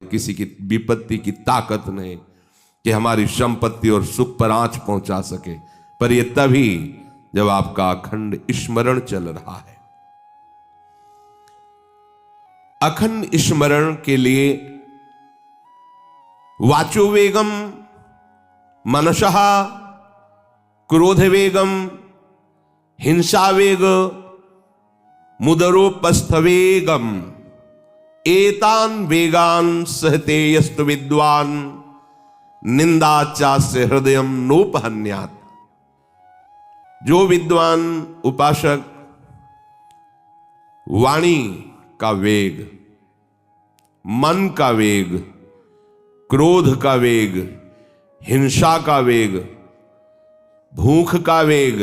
किसी की विपत्ति की ताकत नहीं कि हमारी संपत्ति और सुख पर आंच पहुंचा सके, पर यह तभी जब आपका अखंड स्मरण चल रहा है। अखंड स्मरण के लिए वाचो वेगम, मनसः क्रोध वेगम, हिंसा वेग, मुदरोपस्थ वेगम, एतान वेगान सहते यस्तु विद्वान निंदाचास्य हृदयम नोपहन्यात्। जो विद्वान उपासक वाणी का वेग, मन का वेग, क्रोध का वेग, हिंसा का वेग, भूख का वेग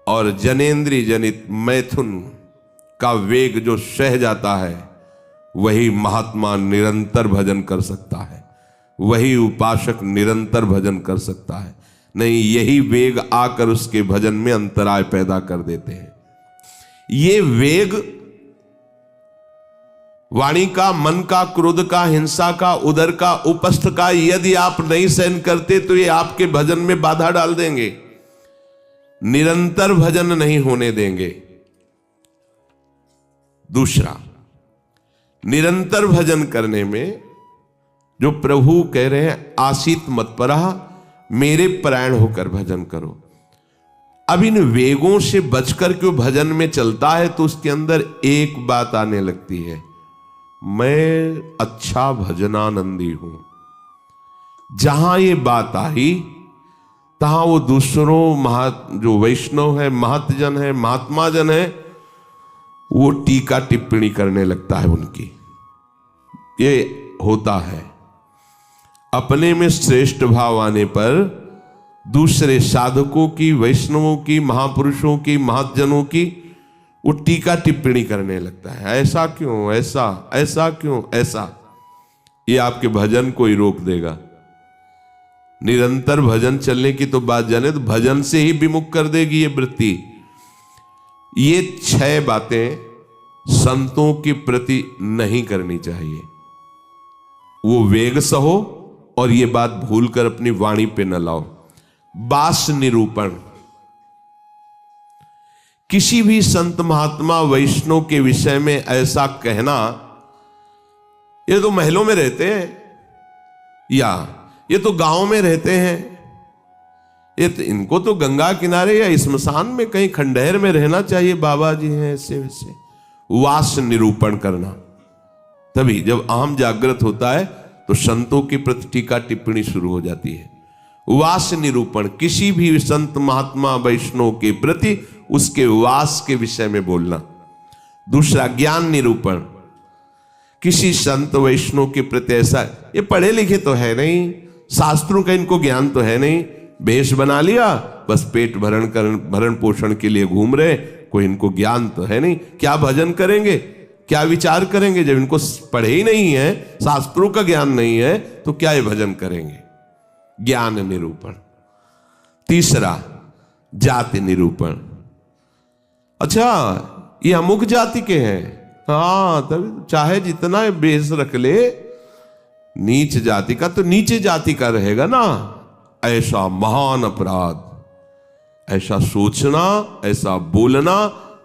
और जनेन्द्रिय जनित मैथुन का वेग जो सह जाता है, वही महात्मा निरंतर भजन कर सकता है, वही उपासक निरंतर भजन कर सकता है। नहीं, यही वेग आकर उसके भजन में अंतराय पैदा कर देते हैं। ये वेग वाणी का, मन का, क्रोध का, हिंसा का, उदर का, उपस्थ का यदि आप नहीं सहन करते तो ये आपके भजन में बाधा डाल देंगे, निरंतर भजन नहीं होने देंगे। दूसरा, निरंतर भजन करने में जो प्रभु कह रहे हैं आसीत मत्परः, मेरे परायण होकर भजन करो। अब इन वेगों से बचकर क्यों भजन में चलता है तो उसके अंदर एक बात आने लगती है, मैं अच्छा भजनानंदी हूं। जहां ये बात आई तहां वो दूसरों जो वैष्णव है, महतजन है, महात्मा जन है, वो टीका टिप्पणी करने लगता है उनकी। ये होता है, अपने में श्रेष्ठ भाव आने पर दूसरे साधकों की, वैष्णवों की, महापुरुषों की, महतजनों की वो टीका टिप्पणी करने लगता है। ऐसा क्यों, ऐसा, ऐसा क्यों, ऐसा। ये आपके भजन को ही रोक देगा। निरंतर भजन चलने की तो बात जाने तो भजन से ही विमुख कर देगी ये वृत्ति। ये 6 बातें संतों के प्रति नहीं करनी चाहिए। वो वेग सहो और ये बात भूलकर अपनी वाणी पे न लाओ। बास निरूपण, किसी भी संत महात्मा वैष्णव के विषय में ऐसा कहना, ये तो महलों में रहते हैं या ये तो गांव में रहते हैं, ये तो इनको तो गंगा किनारे या स्मशान में कहीं खंडहर में रहना चाहिए, बाबा जी हैं ऐसे वैसे। वास निरूपण करना, तभी जब अहम जागृत होता है तो संतों के प्रति टीका टिप्पणी शुरू हो जाती है। वास निरूपण, किसी भी संत महात्मा वैष्णव के प्रति उसके वास के विषय में बोलना। दूसरा, ज्ञान निरूपण, किसी संत वैष्णव के प्रति ऐसा, ये पढ़े लिखे तो है नहीं, शास्त्रों का इनको ज्ञान तो है नहीं, भेष बना लिया, बस पेट भरण पोषण के लिए घूम रहे, कोई इनको ज्ञान तो है नहीं। क्या भजन करेंगे, क्या विचार करेंगे जब इनको पढ़े ही नहीं है, शास्त्रों का ज्ञान नहीं है, तो क्या ये भजन करेंगे। ज्ञान निरूपण। तीसरा, जाति निरूपण, अच्छा ये अमुक जाति के हैं, हाँ तभी चाहे जितना बेस रख ले, नीच जाति का तो नीचे जाति का रहेगा ना। ऐसा महान अपराध, ऐसा सोचना, ऐसा बोलना,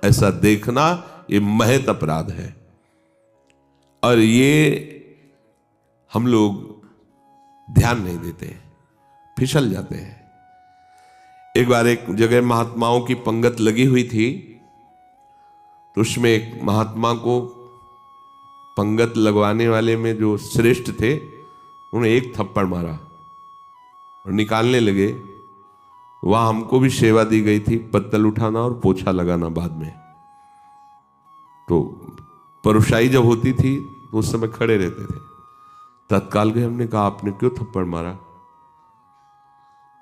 ऐसा देखना, ये महत अपराध है। और ये हम लोग ध्यान नहीं देते, फिसल जाते हैं। एक बार एक जगह महात्माओं की पंगत लगी हुई थी, तो उसमें एक महात्मा को पंगत लगवाने वाले में जो श्रेष्ठ थे, उन्होंने एक थप्पड़ मारा और निकालने लगे। वहां हमको भी सेवा दी गई थी, पत्तल उठाना और पोछा लगाना बाद में। तो परुषाई जब होती थी तो उस समय खड़े रहते थे। तत्काल गए, हमने कहा आपने क्यों थप्पड़ मारा?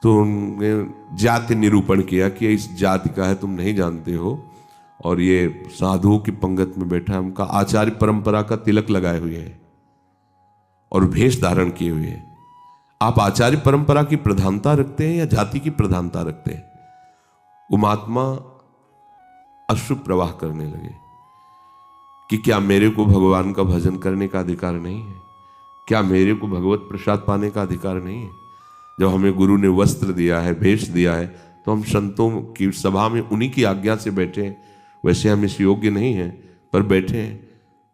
तो उन्होंने जाति निरूपण किया कि इस जाति का है, तुम नहीं जानते हो, और ये साधुओं की पंगत में बैठा है, उनका आचार्य परंपरा का तिलक लगाए हुए है और भेष धारण किए हुए है। आप आचार्य परंपरा की प्रधानता रखते हैं या जाति की प्रधानता रखते हैं? वो महात्मा अश्रु प्रवाह करने लगे कि क्या मेरे को भगवान का भजन करने का अधिकार नहीं है? क्या मेरे को भगवत प्रसाद पाने का अधिकार नहीं है? जब हमें गुरु ने वस्त्र दिया है, भेष दिया है, तो हम संतों की सभा में उन्हीं की आज्ञा से बैठे हैं। वैसे हम इस योग्य नहीं हैं, पर बैठे हैं।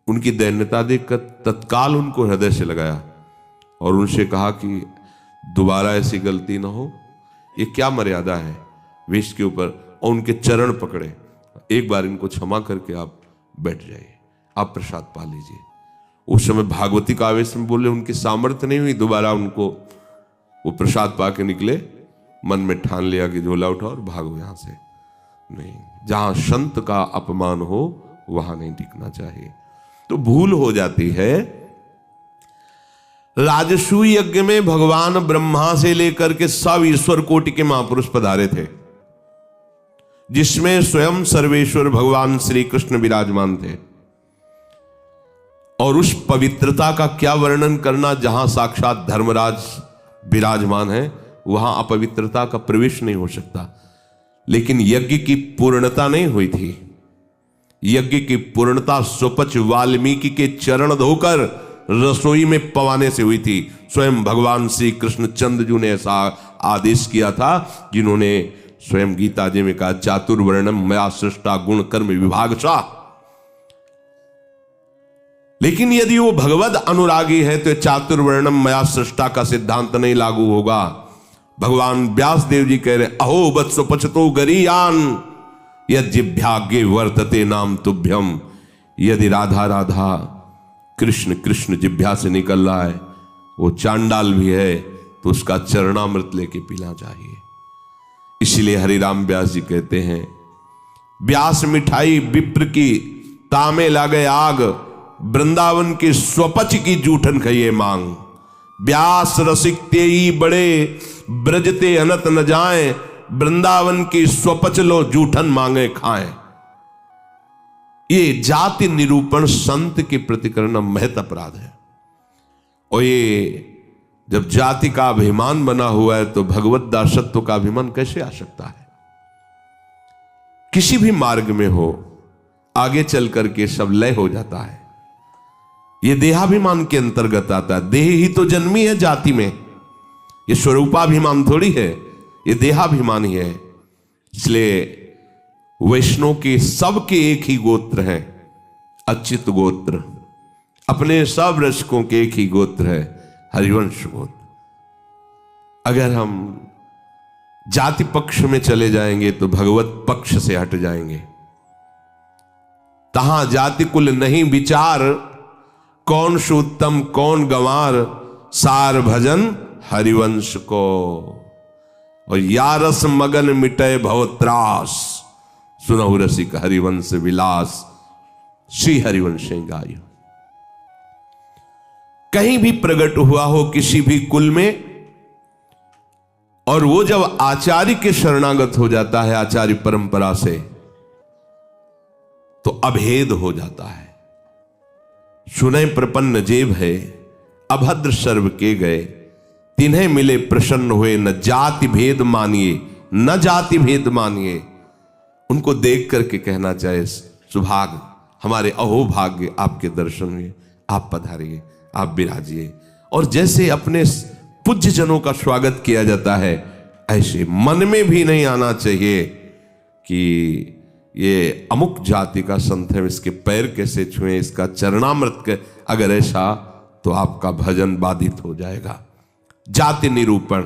उनकी दैन्यता देखकर तत्काल उनको हृदय से लगाया और उनसे कहा कि दोबारा ऐसी गलती ना हो। ये क्या मर्यादा है वेश के ऊपर? और उनके चरण पकड़े, एक बार इनको क्षमा करके आप बैठ जाइए, आप प्रसाद पा लीजिए। उस समय भागवती का आवेश में बोले, उनकी सामर्थ्य नहीं हुई दोबारा उनको वो प्रसाद पा के निकले। मन में ठान लिया कि झोला उठाओ और भागो यहां से। नहीं, जहां संत का अपमान हो वहां नहीं टिकना चाहिए। तो भूल हो जाती है। राजसूय यज्ञ में भगवान ब्रह्मा से लेकर के सब ईश्वर कोटि के महापुरुष पधारे थे, जिसमें स्वयं सर्वेश्वर भगवान श्री कृष्ण विराजमान थे। और उस पवित्रता का क्या वर्णन करना, जहां साक्षात धर्मराज विराजमान है वहां अपवित्रता का प्रवेश नहीं हो सकता। लेकिन यज्ञ की पूर्णता नहीं हुई थी। यज्ञ की पूर्णता स्वपच वाल्मीकि के चरण धोकर रसोई में पवाने से हुई थी। स्वयं भगवान श्री कृष्ण चंद्रजू ने ऐसा आदेश किया था, जिन्होंने स्वयं गीता जी में कहा, चातुर्वर्णम मया सृष्टा गुण कर्म विभागशः। लेकिन यदि वो भगवद अनुरागी है तो चातुर्वर्णम मया सृष्टा का सिद्धांत नहीं लागू होगा। भगवान व्यास देव जी कह रहे, अहो वत्स पचतो गरीयान यज्जिभ्यागे वर्तते नाम तुभ्यम। यदि राधा राधा कृष्ण कृष्ण जिभ्या से निकल रहा है, वो चांडाल भी है, तो उसका चरणामृत लेके पीना चाहिए। इसलिए हरिराम व्यास जी कहते हैं, व्यास मिठाई विप्र की तामे लागे आग, वृंदावन की स्वपच की जूठन खइए मांग। व्यास रसिक तेई बड़े ब्रजते अनत न जाए, वृंदावन की स्वपच लो जूठन मांगे खाएं। ये जाति निरूपण संत के प्रति करना महत अपराध है। और ये जब जाति का अभिमान बना हुआ है तो भगवत दासत्व का अभिमान कैसे आ सकता है? किसी भी मार्ग में हो, आगे चल करके सब लय हो जाता है। ये देहाभिमान के अंतर्गत आता है। देह ही तो जन्मी है जाति में, ये स्वरूपाभिमान थोड़ी है, ये देहाभिमान ही है। इसलिए वैष्णव के सबके एक ही गोत्र है, अच्युत गोत्र। अपने सब रसकों के एक ही गोत्र है, हरिवंश गोत्र। अगर हम जाति पक्ष में चले जाएंगे तो भगवत पक्ष से हट जाएंगे। तहां जाति कुल नहीं विचार, कौन सुत्तम कौन गंवार, सार भजन हरिवंश को। और यारस मगन मिटे भवत्रास, सुनहु रसिक हरिवंश विलास, श्री हरिवंश गाय। कहीं भी प्रकट हुआ हो किसी भी कुल में, और वो जब आचार्य के शरणागत हो जाता है, आचार्य परंपरा से, तो अभेद हो जाता है। सुने प्रपन्न जेब है, अभद्र सर्व के गए, तिन्हें मिले प्रसन्न हुए, न जाति भेद मानिए न जाति भेद मानिए। उनको देख करके कहना चाहे, सुभाग हमारे अहोभाग्य आपके दर्शन हुए, आप पधारिए, आप विराजिए। और जैसे अपने पूज्य जनों का स्वागत किया जाता है, ऐसे मन में भी नहीं आना चाहिए कि ये अमुक जाति का संत है, इसके पैर कैसे छुएं, इसका चरणामृत के। अगर ऐसा तो आपका भजन बाधित हो जाएगा। जाति निरूपण,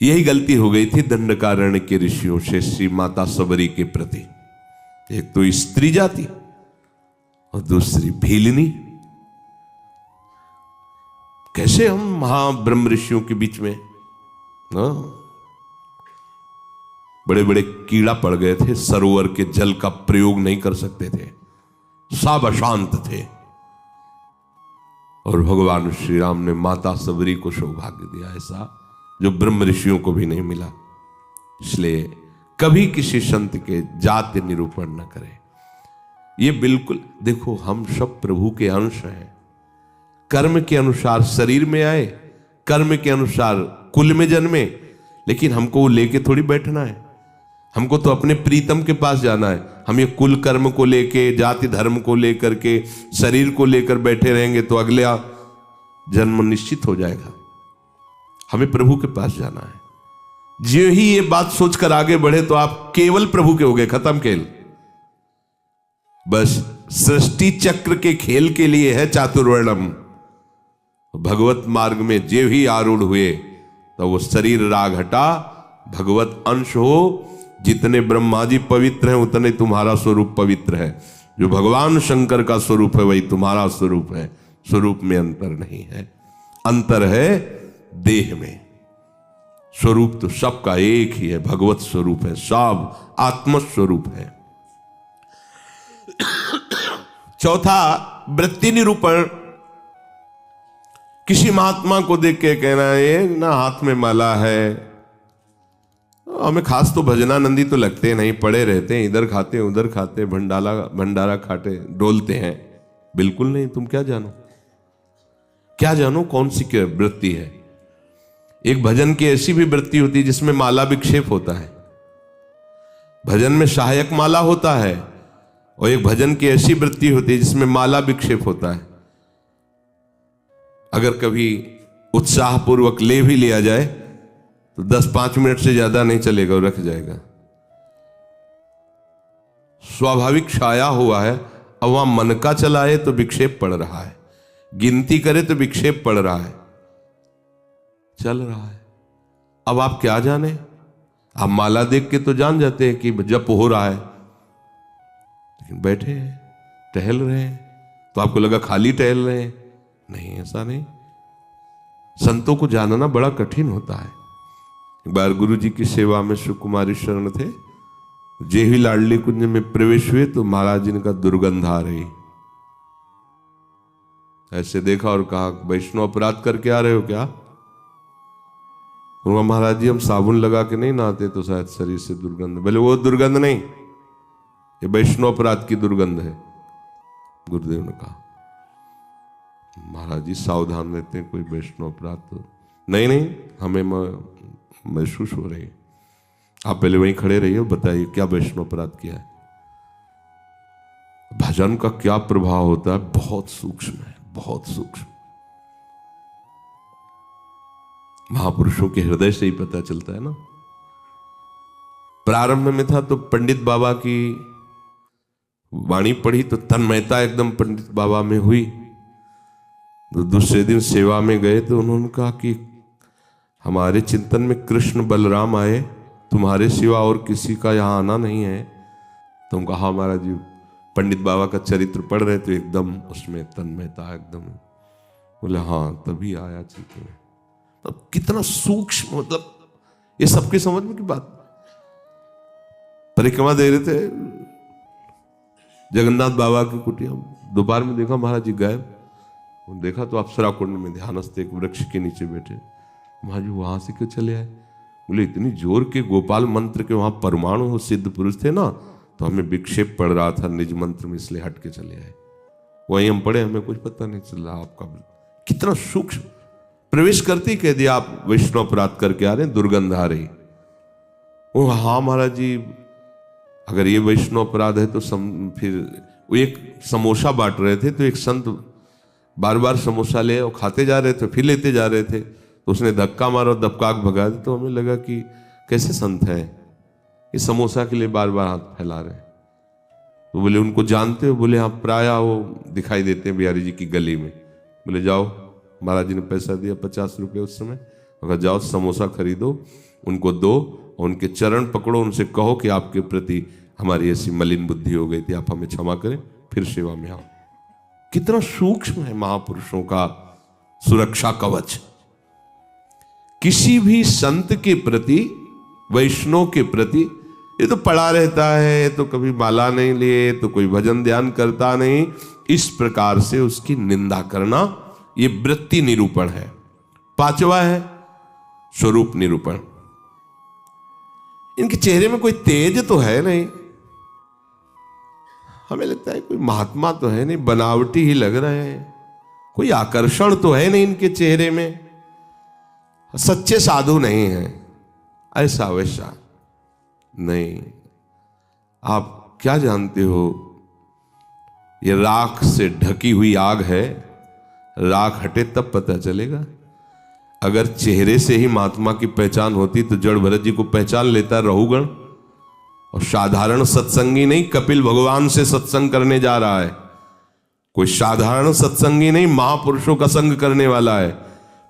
यही गलती हो गई थी दंडकारण्य के ऋषियों से श्री माता सबरी के प्रति। एक तो स्त्री जाति और दूसरी भीलनी। कैसे हम महाब्रह्म ऋषियों के बीच में बड़े बड़े कीड़ा पड़ गए थे, सरोवर के जल का प्रयोग नहीं कर सकते थे, सब अशांत थे। और भगवान श्री राम ने माता सबरी को सौभाग्य दिया ऐसा जो ब्रह्म ऋषियों को भी नहीं मिला। इसलिए कभी किसी संत के जाति निरूपण न करें। ये बिल्कुल देखो, हम सब प्रभु के अंश हैं। कर्म के अनुसार शरीर में आए, कर्म के अनुसार कुल में जन्मे, लेकिन हमको वो लेके थोड़ी बैठना है। हमको तो अपने प्रीतम के पास जाना है। हम ये कुल कर्म को लेके, जाति धर्म को लेकर के, शरीर को लेकर बैठे रहेंगे तो अगला जन्म निश्चित हो जाएगा। हमें प्रभु के पास जाना है। जो ही ये बात सोचकर आगे बढ़े तो आप केवल प्रभु के हो गए, खत्म खेल। बस सृष्टि चक्र के खेल के लिए है चातुर्वर्णम। भगवत मार्ग में जे ही आरूढ़ हुए तो वो शरीर राग हटा, भगवत अंश हो। जितने ब्रह्मा जी पवित्र हैं उतने तुम्हारा स्वरूप पवित्र है। जो भगवान शंकर का स्वरूप है वही तुम्हारा स्वरूप है। स्वरूप में अंतर नहीं है, अंतर है देह में। स्वरूप तो सबका एक ही है, भगवत स्वरूप है, सब आत्मस्वरूप है। चौथा, वृत्ति निरूपण। किसी महात्मा को देख के कहना है ना हाथ में माला है, हमें खास तो भजनानंदी तो लगते नहीं, पड़े रहते हैं, इधर खाते उधर खाते, भंडारा खाते डोलते हैं। बिल्कुल नहीं। तुम क्या जानो, क्या जानो कौन सी क्या वृत्ति है। एक भजन की ऐसी भी वृत्ति होती है जिसमें माला विक्षेप होता है। भजन में सहायक माला होता है, और एक भजन की ऐसी वृत्ति होती है जिसमें माला विक्षेप होता है। अगर कभी उत्साहपूर्वक ले भी लिया जाए तो 10-5 मिनट से ज्यादा नहीं चलेगा, और रख जाएगा। स्वाभाविक छाया हुआ है। अब वहां मन का चलाए तो विक्षेप पड़ रहा है, गिनती करे तो विक्षेप पड़ रहा है, चल रहा है। अब आप क्या जाने, आप माला देख के तो जान जाते हैं कि जप हो रहा है, लेकिन बैठे हैं, टहल रहे हैं, तो आपको लगा खाली टहल रहे हैं। नहीं, ऐसा नहीं। संतों को जानना बड़ा कठिन होता है। एक बार गुरु जी की सेवा में सुकुमारी शरण थे, जे ही लाडली कुंज में प्रवेश हुए तो महाराज जी का दुर्गंध आ रही। ऐसे देखा और कहा, वैष्णव अपराध करके आ रहे हो क्या? उन्होंने, महाराज जी हम साबुन लगा के नहीं नहाते तो शायद शरीर से दुर्गंध। बोले वो दुर्गंध नहीं, ये वैष्णव अपराध की दुर्गंध है। गुरुदेव ने कहा, महाराज जी सावधान रहते हैं, कोई वैष्णव अपराध तो नहीं। नहीं, हमें महसूस हो रही है। आप पहले वहीं खड़े रहिए, बताइए क्या वैष्णव अपराध किया है। भजन का क्या प्रभाव होता है, बहुत सूक्ष्म है, बहुत सूक्ष्म। महापुरुषों के हृदय से ही पता चलता है ना। प्रारंभ में था तो पंडित बाबा की वाणी पढ़ी तो तन्मयता एकदम पंडित बाबा में हुई। तो दूसरे दिन सेवा में गए तो उन्होंने कहा कि हमारे चिंतन में कृष्ण बलराम आए, तुम्हारे सिवा और किसी का यहाँ आना नहीं है। तो हम कहा, महाराज जी पंडित बाबा का चरित्र पढ़ रहे तो एकदम उसमें तन्मयता एकदम। बोले हाँ, तभी आया चिंतन में। तब कितना सूक्ष्म, मतलब ये सबके समझ में की बात। परिक्रमा दे रहे थे जगन्नाथ बाबा की कुटिया, दोपहर में देखा महाराज जी गायब। देखा तो अप्सरा कुंड में ध्यानस्थ एक वृक्ष के नीचे बैठे। महाराज जी वहां से क्यों चले आए? बोले इतनी जोर के गोपाल मंत्र के वहां परमाणु सिद्ध पुरुष थे ना, तो हमें विक्षेप पड़ रहा था निज मंत्र में, इसलिए हट के चले आए। वहीं हम पढ़े, हमें कुछ पता नहीं चल रहा। आपका कितना सूक्ष्म, प्रवेश करते ही कह दिया आप वैष्णव अपराध करके आ रहे हैं, दुर्गंध आ रही। वो हाँ महाराज जी, अगर ये वैष्णव अपराध है तो फिर वो एक समोसा बांट रहे थे तो एक संत बार बार समोसा ले और खाते जा रहे थे, फिर लेते जा रहे थे, तो उसने धक्का मारा और दबकाक भगा दिया। तो हमें लगा कि कैसे संत हैं, ये समोसा के लिए बार बार हाथ फैला रहे हैं। तो बोले उनको जानते हो? बोले हाँ, प्राय वो दिखाई देते हैं बिहारी जी की गली में। बोले जाओ, महाराज जी ने पैसा दिया 50 रुपये उस समय, अगर जाओ समोसा खरीदो, उनको दो और उनके चरण पकड़ो, उनसे कहो कि आपके प्रति हमारी ऐसी मलिन बुद्धि हो गई थी, आप हमें क्षमा करें, फिर सेवा में आओ। कितना सूक्ष्म है महापुरुषों का सुरक्षा कवच। किसी भी संत के प्रति, वैष्णव के प्रति, ये तो पड़ा रहता है, तो कभी माला नहीं लिए, तो कोई भजन ध्यान करता नहीं, इस प्रकार से उसकी निंदा करना, ये वृत्ति निरूपण है। पांचवा है स्वरूप निरूपण। इनके चेहरे में कोई तेज तो है नहीं, हमें लगता है कोई महात्मा तो है नहीं, बनावटी ही लग रहे हैं, कोई आकर्षण तो है नहीं इनके चेहरे में, सच्चे साधु नहीं हैं, ऐसा वैसा नहीं। आप क्या जानते हो, ये राख से ढकी हुई आग है, राख हटे तब पता चलेगा। अगर चेहरे से ही महात्मा की पहचान होती तो जड़ भरत जी को पहचान लेता रहुगण। और साधारण सत्संगी नहीं, कपिल भगवान से सत्संग करने जा रहा है, कोई साधारण सत्संगी नहीं, महापुरुषों का संग करने वाला है,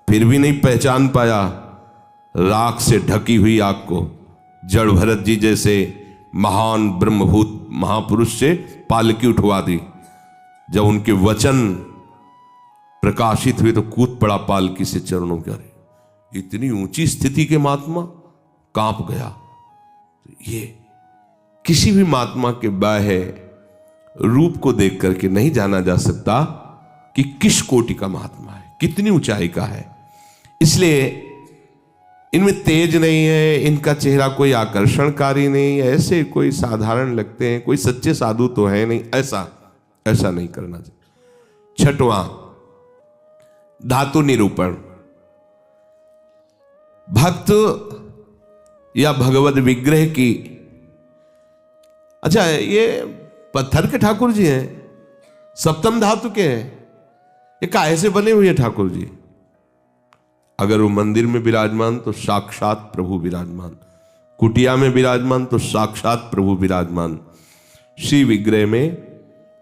फिर भी नहीं पहचान पाया राख से ढकी हुई आग को। जड़ भरत जी जैसे महान ब्रह्मभूत महापुरुष से पालकी उठवा दी। जब उनके वचन प्रकाशित हुए तो कूद पड़ा पालकी से चरणों के। अरे इतनी ऊंची स्थिति के महात्मा, कांप गया। ये किसी भी महात्मा के बाह्य रूप को देख करके नहीं जाना जा सकता कि किस कोटि का महात्मा है, कितनी ऊंचाई का है। इसलिए इनमें तेज नहीं है, इनका चेहरा कोई आकर्षणकारी नहीं है, ऐसे कोई साधारण लगते हैं, कोई सच्चे साधु तो है नहीं, ऐसा नहीं करना चाहिए। छठवां, धातु निरूपण। भक्त या भगवत विग्रह की, अच्छा ये पत्थर के ठाकुर जी हैं, सप्तम धातु के हैं, ये काहे से बने हुए ठाकुर जी? अगर वो मंदिर में विराजमान तो साक्षात प्रभु विराजमान, कुटिया में विराजमान तो साक्षात प्रभु विराजमान। श्री विग्रह में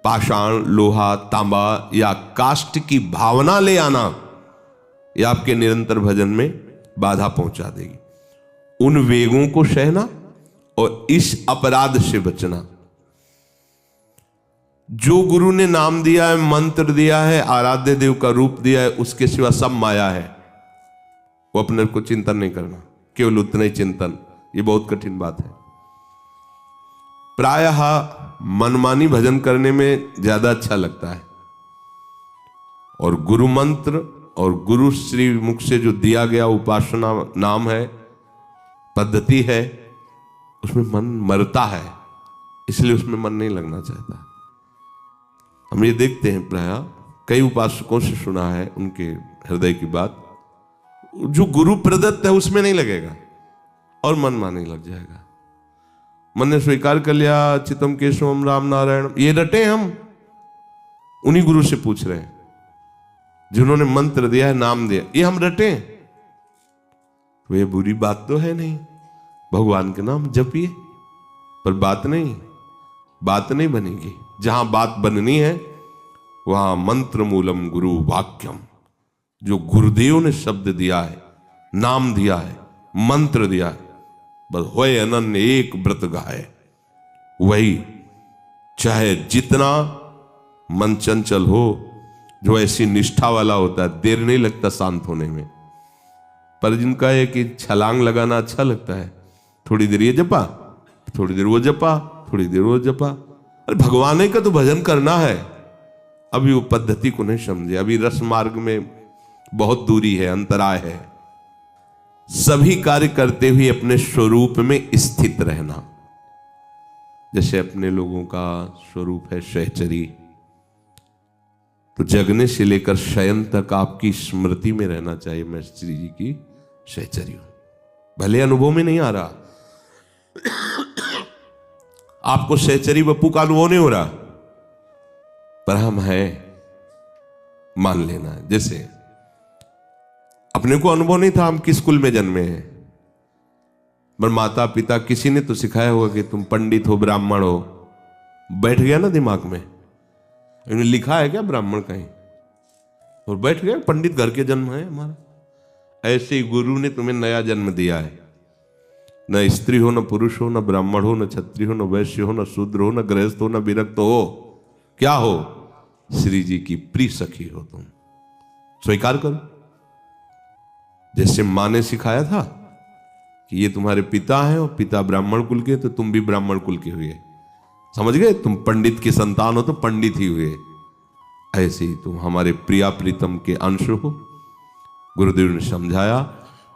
पाषाण, लोहा, तांबा या काष्ठ की भावना ले आना, यह आपके निरंतर भजन में बाधा पहुंचा देगी। उन वेगों को सहना और इस अपराध से बचना। जो गुरु ने नाम दिया है, मंत्र दिया है, आराध्य देव का रूप दिया है, उसके सिवा सब माया है, वो अपने को चिंतन नहीं करना, केवल उतना ही चिंतन। ये बहुत कठिन बात है। प्रायः मनमानी भजन करने में ज्यादा अच्छा लगता है, और गुरु मंत्र और गुरु श्री मुख से जो दिया गया उपासना नाम है, पद्धति है, उसमें मन मरता है, इसलिए उसमें मन नहीं लगना चाहता। हम ये देखते हैं, प्रायः कई उपासकों से सुना है उनके हृदय की बात, जो गुरु प्रदत्त है उसमें नहीं लगेगा और मन माने लग जाएगा। मन ने स्वीकार कर लिया चितम केशवम राम नारायण, ये रटे हम उन्हीं गुरु से पूछ रहे हैं जिन्होंने मंत्र दिया है, नाम दिया, ये हम रटे। तो ये बुरी बात तो है नहीं, भगवान के नाम जपिए, पर बात नहीं बनेगी। जहां बात बननी है वहां मंत्र मूलम गुरु वाक्यम, जो गुरुदेव ने शब्द दिया है, नाम दिया है, मंत्र दिया है, बस होए अनन्य एक व्रत गाए, वही। चाहे जितना मन चंचल हो, जो ऐसी निष्ठा वाला होता है, देर नहीं लगता शांत होने में। पर जिनका है कि छलांग लगाना अच्छा लगता है, थोड़ी देर ये जपा, थोड़ी देर वो जपा, थोड़ी देर वो जपा। अरे भगवान का तो भजन करना है। अभी वो पद्धति को नहीं समझे, अभी रस मार्ग में बहुत दूरी है, अंतराय है। सभी कार्य करते हुए अपने स्वरूप में स्थित रहना। जैसे अपने लोगों का स्वरूप है सहचरी, तो जगने से लेकर शयन तक आपकी स्मृति में रहना चाहिए, मैं श्री जी की सहचरी हूं। भले अनुभव में नहीं आ रहा, आपको सहचरी बप्पू का अनुभव नहीं हो रहा, पर हम हैं, मान लेना है। जैसे अपने को अनुभव नहीं था हम किस कुल में जन्मे हैं, पर माता पिता किसी ने तो सिखाया होगा कि तुम पंडित हो, ब्राह्मण हो, बैठ गया ना दिमाग में। इन्होंने लिखा है क्या ब्राह्मण कहीं, और बैठ गया पंडित घर के जन्म है हमारा। ऐसे ही गुरु ने तुम्हें नया जन्म दिया है। न स्त्री हो, न पुरुष हो, न ब्राह्मण हो, न क्षत्रिय हो, न वैश्य हो, न शूद्र हो, न गृहस्थ हो, न विरक्त हो, क्या हो? श्री जी की प्रिय सखी हो तुम। स्वीकार करो। जैसे माँ ने सिखाया था कि ये तुम्हारे पिता हैं और पिता ब्राह्मण कुल के, तो तुम भी ब्राह्मण कुल के हुए। समझ गए? तुम पंडित की संतान हो तो पंडित ही हुए। ऐसे ही तुम हमारे प्रिया प्रीतम के अंश हो। गुरुदेव ने समझाया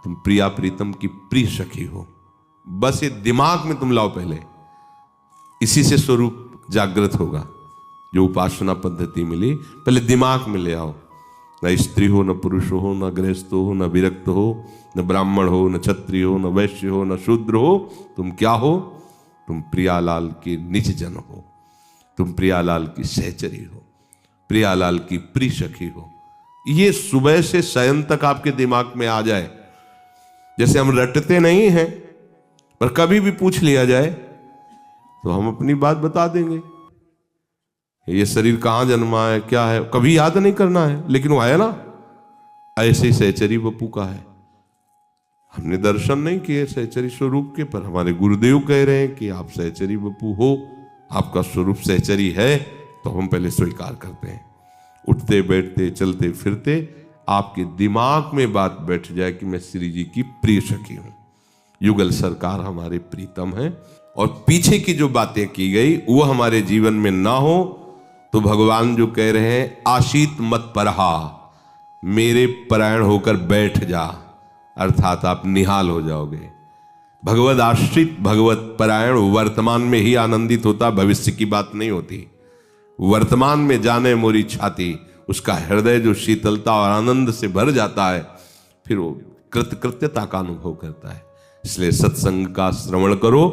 तुम प्रिया प्रीतम की प्रिय सखी हो। बस ये दिमाग में तुम लाओ पहले, इसी से स्वरूप जागृत होगा। जो उपासना पद्धति मिली पहले दिमाग में ले आओ। न स्त्री हो, न पुरुष हो, न गृहस्थ हो, न विरक्त हो, न ब्राह्मण हो, न क्षत्रिय हो, न वैश्य हो, न शूद्र हो, तुम क्या हो? तुम प्रियालाल की निज जन हो, तुम प्रियालाल की सहचरी हो, प्रियालाल की प्रिय सखी हो। ये सुबह से शयन तक आपके दिमाग में आ जाए। जैसे हम रटते नहीं हैं, पर कभी भी पूछ लिया जाए तो हम अपनी बात बता देंगे। ये शरीर कहां जन्मा है, क्या है, कभी याद नहीं करना है, लेकिन वो है ना, ऐसे सहचरी बपू का है। हमने दर्शन नहीं किए सहचरी स्वरूप के, पर हमारे गुरुदेव कह रहे हैं कि आप सहचरी बपू हो, आपका स्वरूप सहचरी है, तो हम पहले स्वीकार करते हैं। उठते बैठते चलते फिरते आपके दिमाग में बात बैठ जाए कि मैं श्री जी की प्रिय सखी हूं, युगल सरकार हमारे प्रीतम हैं, और पीछे की जो बातें की गई वो हमारे जीवन में ना हो, तो भगवान जो कह रहे हैं आशीत मत परहा, मेरे परायण होकर बैठ जा, अर्थात आप निहाल हो जाओगे। भगवद आश्रित भगवत परायण वर्तमान में ही आनंदित होता, भविष्य की बात नहीं होती। वर्तमान में जाने मोरी छाती, उसका हृदय जो शीतलता और आनंद से भर जाता है, फिर वो कृतकृत्यता का अनुभव करता है। इसलिए सत्संग का श्रवण करो,